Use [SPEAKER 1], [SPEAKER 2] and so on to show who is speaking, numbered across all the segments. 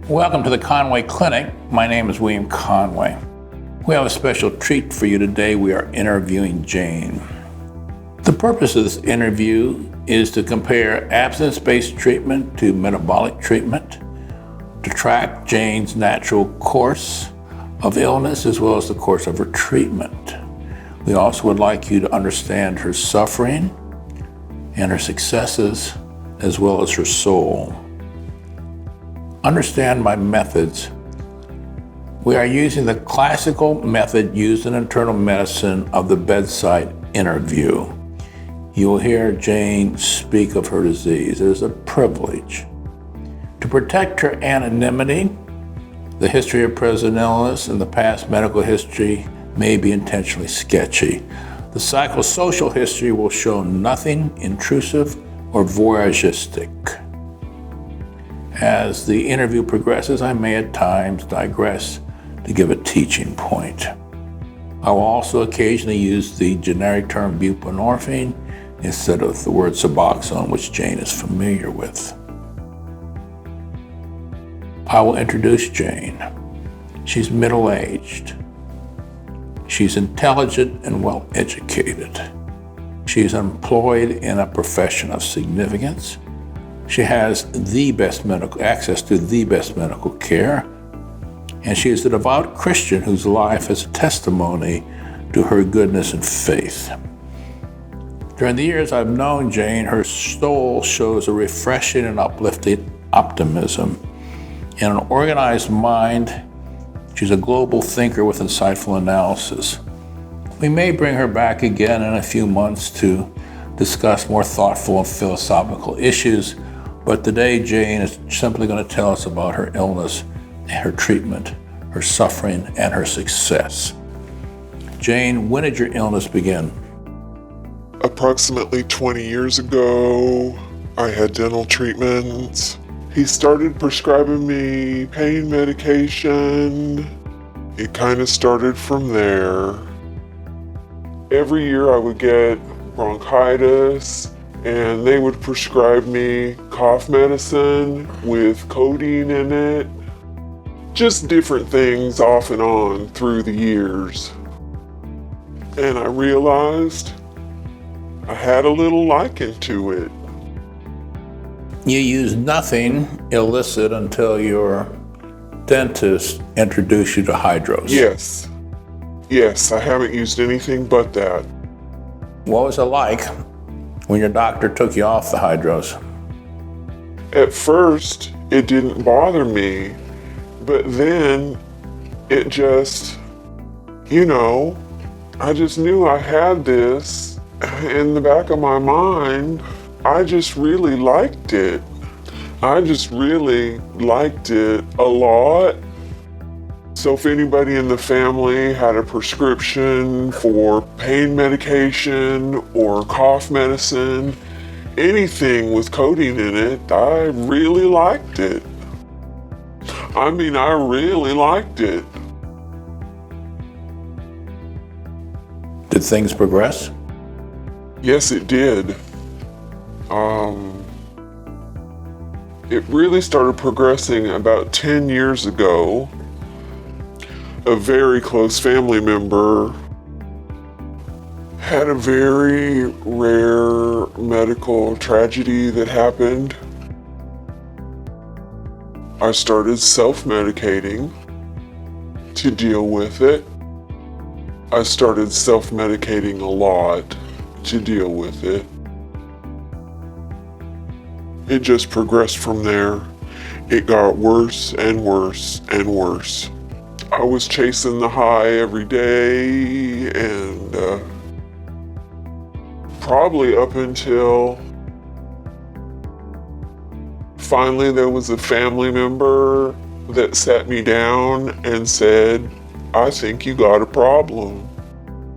[SPEAKER 1] Welcome to the Conway Clinic. My name is William Conway. We have a special treat for you today. We are interviewing Jane. The purpose of this interview is to compare abstinence-based treatment to metabolic treatment, to track Jane's natural course of illness as well as the course of her treatment. We also would like you to understand her suffering and her successes as well as her soul. Understand my methods. We are using the classical method used in internal medicine of the bedside interview. You will hear Jane speak of her disease. It is a privilege. To protect her anonymity, the history of present illness and the past medical history may be intentionally sketchy. The psychosocial history will show nothing intrusive or voyeuristic. As the interview progresses, I may at times digress to give a teaching point. I will also occasionally use the generic term buprenorphine instead of the word Suboxone, which Jane is familiar with. I will introduce Jane. She's middle-aged. She's intelligent and well-educated. She's employed in a profession of significance. She has access to the best medical care, and she is a devout Christian whose life is a testimony to her goodness and faith. During the years I've known Jane, her soul shows a refreshing and uplifting optimism. In an organized mind, she's a global thinker with insightful analysis. We may bring her back again in a few months to discuss more thoughtful and philosophical issues, but today Jane is simply going to tell us about her illness, her treatment, her suffering, and her success. Jane, when did your illness begin?
[SPEAKER 2] Approximately 20 years ago, I had dental treatments. He started prescribing me pain medication. It kind of started from there. Every year I would get bronchitis, and they would prescribe me cough medicine with codeine in it. Just different things off and on through the years. And I realized I had a little liking to it.
[SPEAKER 1] You used nothing illicit until your dentist introduced you to hydros.
[SPEAKER 2] Yes, I haven't used anything but that.
[SPEAKER 1] What was it like when your doctor took you off the hydros?
[SPEAKER 2] At first, it didn't bother me, but then it just, I just knew I had this in the back of my mind. I just really liked it. I just really liked it a lot. So if anybody in the family had a prescription for pain medication or cough medicine, anything with codeine in it, I really liked it. I really liked it.
[SPEAKER 1] Did things progress?
[SPEAKER 2] Yes, it did. It really started progressing about 10 years ago. A very close family member had a very rare medical tragedy that happened. I started self-medicating to deal with it. I started self-medicating a lot to deal with it. It just progressed from there. It got worse and worse and worse. I was chasing the high every day, and probably up until finally there was a family member that sat me down and said, "I think you got a problem."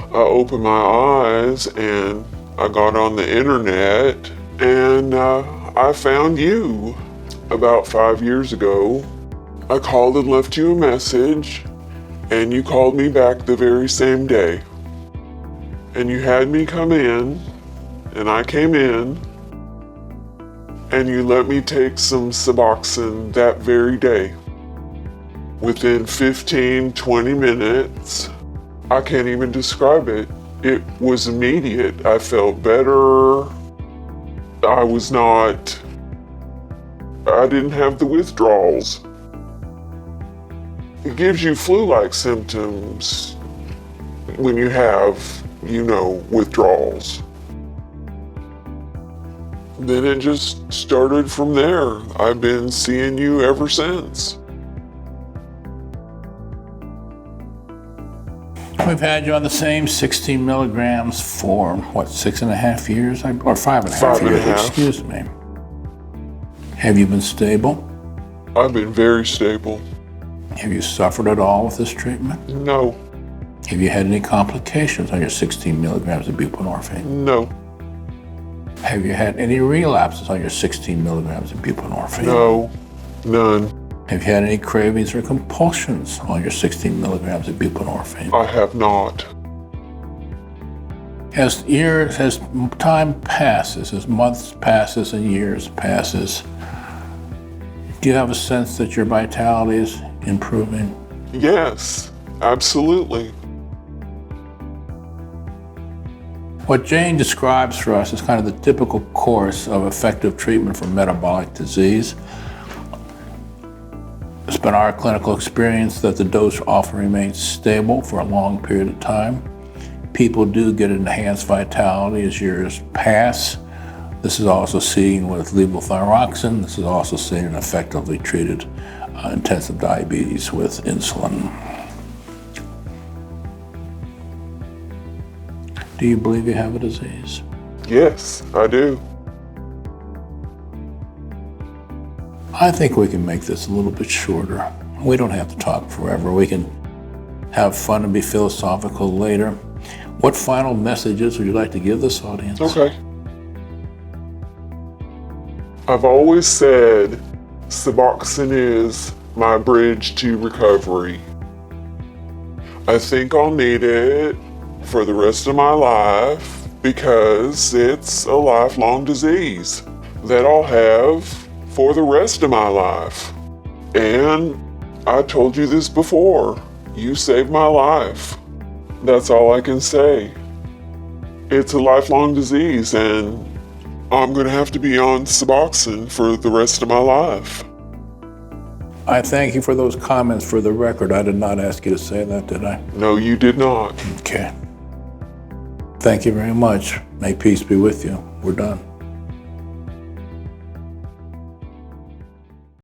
[SPEAKER 2] I opened my eyes and I got on the internet, and I found you about 5 years ago. I called and left you a message, and you called me back the very same day. And you had me come in, and I came in, and you let me take some Suboxone that very day. Within 15, 20 minutes, I can't even describe it. It was immediate. I felt better. I didn't have the withdrawals. It gives you flu-like symptoms when you have, withdrawals. Then it just started from there. I've been seeing you ever since.
[SPEAKER 1] We've had you on the same 16 milligrams for, 6.5 years? Or 5.5 years,
[SPEAKER 2] 5.5.
[SPEAKER 1] excuse me. Have you been stable?
[SPEAKER 2] I've been very stable.
[SPEAKER 1] Have you suffered at all with this treatment?
[SPEAKER 2] No.
[SPEAKER 1] Have you had any complications on your 16 milligrams of buprenorphine?
[SPEAKER 2] No.
[SPEAKER 1] Have you had any relapses on your 16 milligrams of buprenorphine?
[SPEAKER 2] No. None.
[SPEAKER 1] Have you had any cravings or compulsions on your 16 milligrams of buprenorphine?
[SPEAKER 2] I have not.
[SPEAKER 1] As time passes, as months passes and years passes, do you have a sense that your vitality is improving?
[SPEAKER 2] Yes, absolutely.
[SPEAKER 1] What Jane describes for us is kind of the typical course of effective treatment for metabolic disease. It's been our clinical experience that the dose often remains stable for a long period of time. People do get enhanced vitality as years pass. This is also seen with levothyroxine. This is also seen in effectively treated intensive diabetes with insulin. Do you believe you have a disease?
[SPEAKER 2] Yes, I do.
[SPEAKER 1] I think we can make this a little bit shorter. We don't have to talk forever. We can have fun and be philosophical later. What final messages would you like to give this audience?
[SPEAKER 2] Okay. I've always said Suboxone is my bridge to recovery. I think I'll need it for the rest of my life because it's a lifelong disease that I'll have for the rest of my life. And I told you this before, you saved my life. That's all I can say. It's a lifelong disease and I'm gonna have to be on Suboxone for the rest of my life.
[SPEAKER 1] I thank you for those comments. For the record, I did not ask you to say that, did I?
[SPEAKER 2] No, you did not.
[SPEAKER 1] Okay. Thank you very much. May peace be with you. We're done.